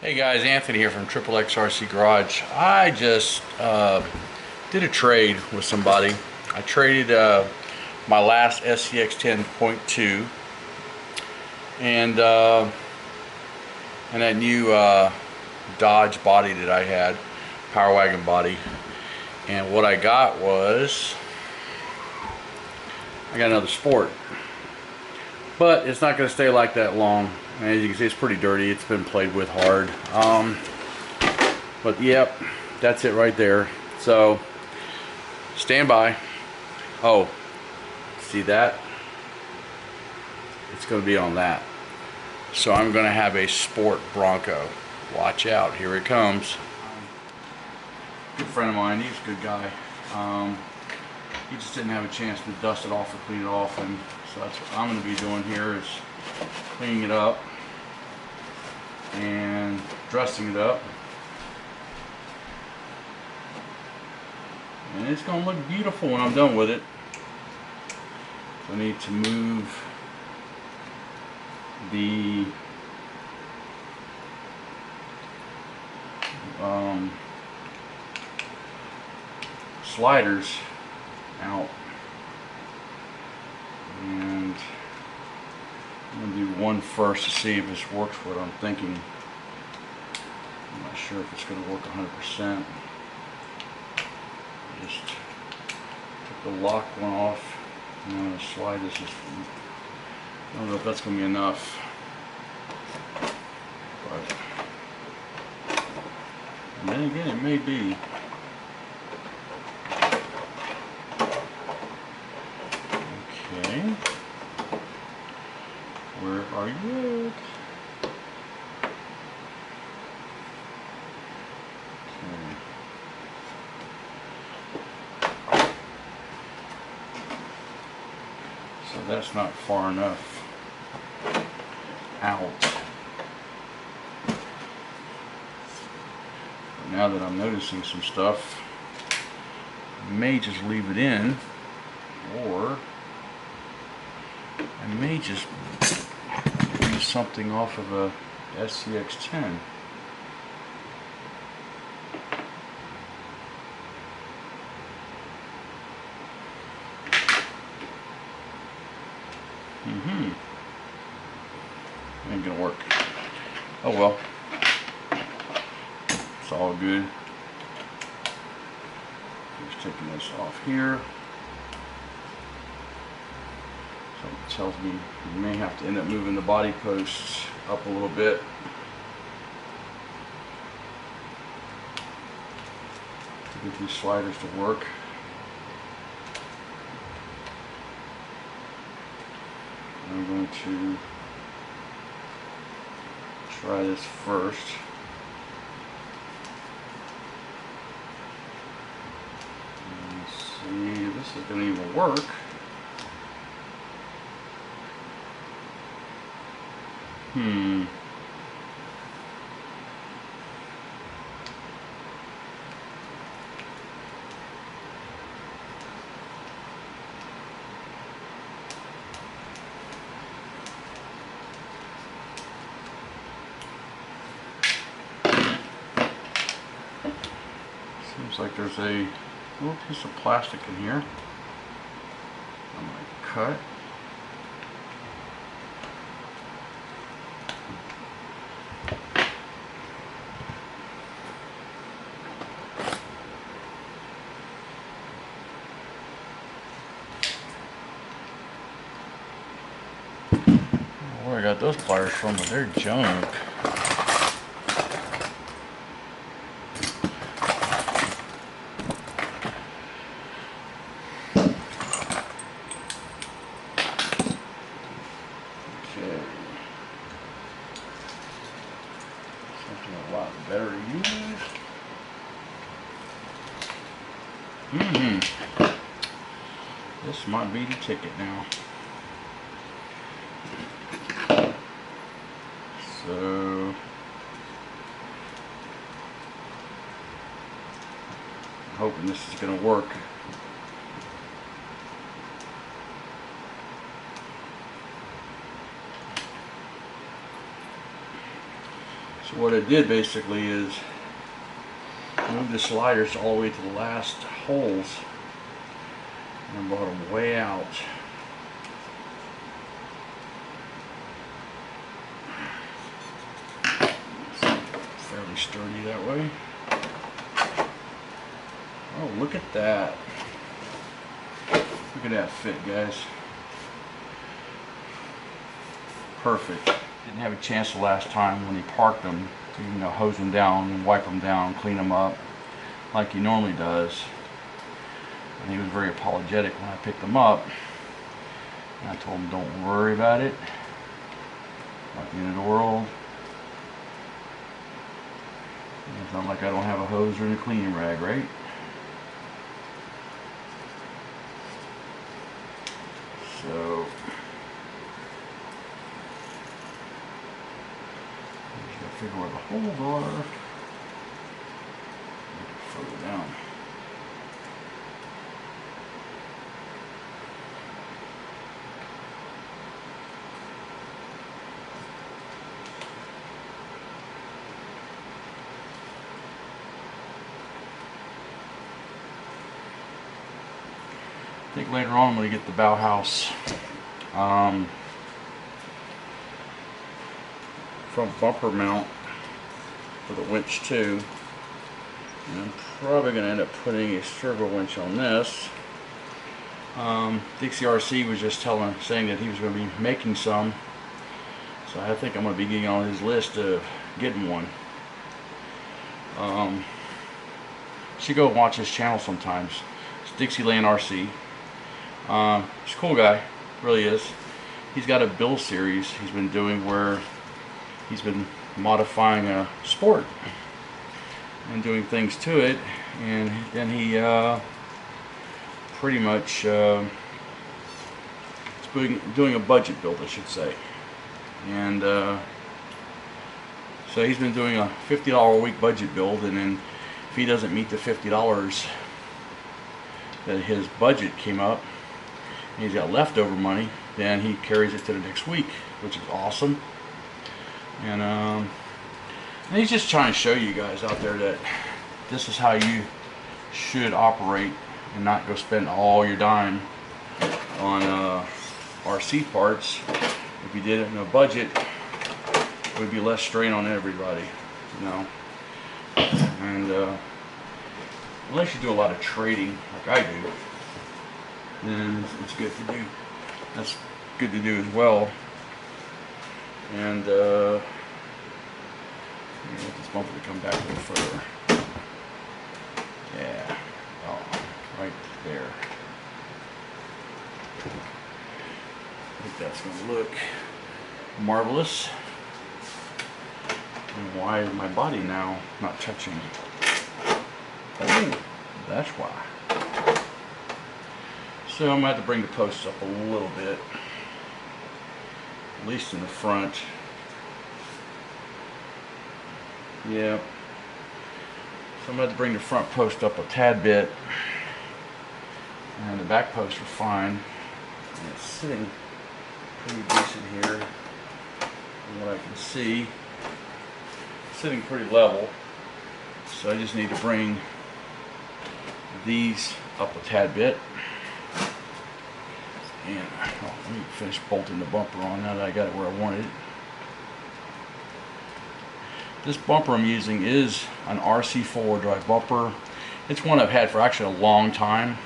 Hey guys, Anthony here from XXRC Garage. I just did a trade with somebody. I traded my last SCX 10.2 and that new Dodge body that I had, Power Wagon body. And what I got was, I got another Sport. But it's not going to stay like that long. And as you can see, it's pretty dirty. It's been played with hard. But yep, that's it right there. So stand by. Oh, see that? It's going to be on that. So I'm going to have a Sport Bronco. Watch out, here it comes. Good friend of mine, he's a good guy. He just didn't have a chance to dust it off or clean it off, and so that's what I'm going to be doing here, is cleaning it up and dressing it up, and it's going to look beautiful when I'm done with it. So I need to move the sliders out, and I'm going to do one first to see if this works what I'm thinking. I'm not sure if it's going to work 100%. Just took the lock one off, and I'm going to slide this. I don't know if that's going to be enough, but and then again, it may be. Okay, where are you? Okay. So that's not far enough out. But now that I'm noticing some stuff, I may just leave it in, or I may just use something off of a SCX 10. Ain't gonna work. Oh well. It's all good. Just taking this off here. So it tells me you may have to end up moving the body posts up a little bit. To get these sliders to work. I'm going to try this first. Let's see if this is going to even work. Seems like there's a little piece of plastic in here. I'm going to cut. Where I got those pliers from, but they're junk. Something a lot better to use. This might be the ticket now. So I'm hoping this is going to work. So what I did basically is move the sliders all the way to the last holes and brought them way out. Fairly sturdy that way. Oh, look at that. Look at that fit, guys. Perfect. Didn't have a chance the last time when he parked them to, you know, hose them down and wipe them down, clean them up like he normally does. And he was very apologetic when I picked them up. And I told him, don't worry about it. Not the end of the world. It's not like I don't have a hose or a cleaning rag, right? So just gotta figure where the holes are. Further down. I think later on I'm going to get the bow house front bumper mount for the winch too. And I'm probably going to end up putting a servo winch on this. Dixie RC was just saying that he was going to be making some, so I think I'm going to be getting on his list of getting one. You should go watch his channel sometimes. It's Dixieland RC. He's a cool guy, really is. He's got a build series he's been doing where he's been modifying a sport and doing things to it, and then he pretty much is doing a budget build, I should say. And so he's been doing a $50 a week budget build, and then if he doesn't meet the $50 that his budget came up, and he's got leftover money, then he carries it to the next week, which is awesome. And he's just trying to show you guys out there that this is how you should operate and not go spend all your dime on RC parts. If you did it in a budget, it would be less strain on everybody, you know. And unless you do a lot of trading like I do, then it's good to do. That's good to do as well. And let this bumper to come back a little further. Yeah, oh, right there. I think that's going to look marvelous. And why is my body now not touching? Oh, that's why. So I'm going to have to bring the posts up a little bit, at least in the front. Yeah. So I'm going to have to bring the front post up a tad bit, and the back posts are fine. And it's sitting pretty decent here from what I can see. It's sitting pretty level, so I just need to bring these up a tad bit. And let me finish bolting the bumper on now that I got it where I wanted it. This bumper I'm using is an RC4 drive bumper. It's one I've had for actually a long time.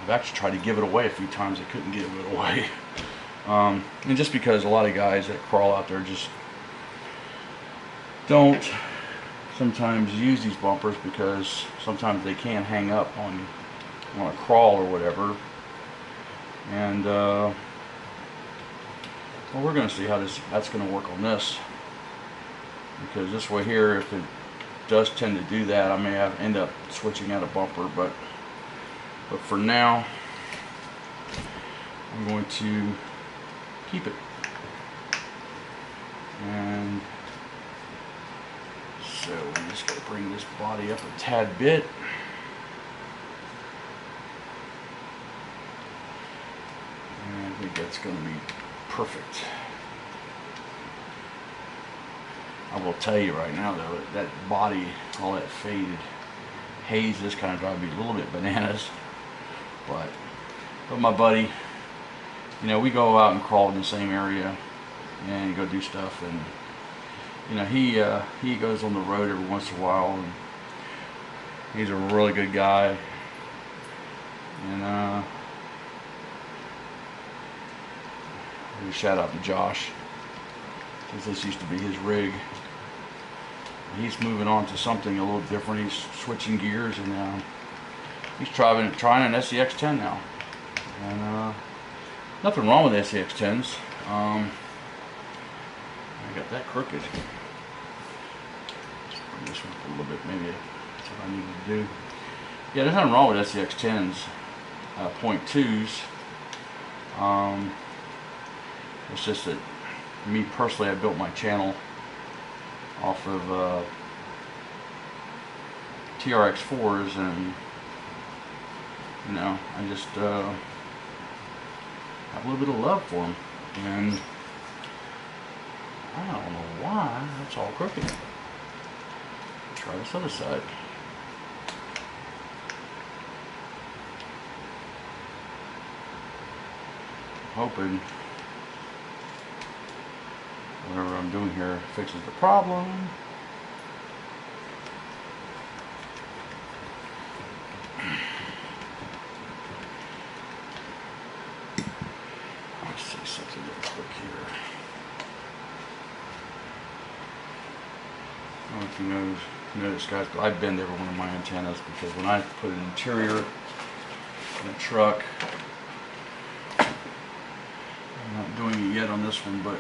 I've actually tried to give it away a few times. I couldn't give it away. And just because a lot of guys that crawl out there just don't sometimes use these bumpers because sometimes they can hang up on a crawl or whatever. And well, we're going to see how that's going to work on this, because this way here, if it does tend to do that, I may end up switching out a bumper, but for now I'm going to keep it. And so I'm just going to bring this body up a tad bit. And I think that's going to be perfect. I will tell you right now though, that body, all that faded haze, this kind of drives me a little bit bananas. But my buddy, you know, we go out and crawl in the same area and go do stuff, and you know, he goes on the road every once in a while, and he's a really good guy. And shout out to Josh, because this used to be his rig. He's moving on to something a little different. He's switching gears, and he's trying an SCX10 now. And nothing wrong with SCX10s. I got that crooked. Let's bring this one up a little bit, maybe that's what I needed to do. Yeah, there's nothing wrong with SCX10s, 0.2s. It's just that me personally, I built my channel off of TRX4s, and you know, I just have a little bit of love for them, and I don't know why that's all crooked. Try this other side. Hoping whatever I'm doing here fixes the problem. Let's see something real quick here. I don't know if you notice, guys, but I bend every one of my antennas, because when I put an interior in a truck, I'm not doing it yet on this one, but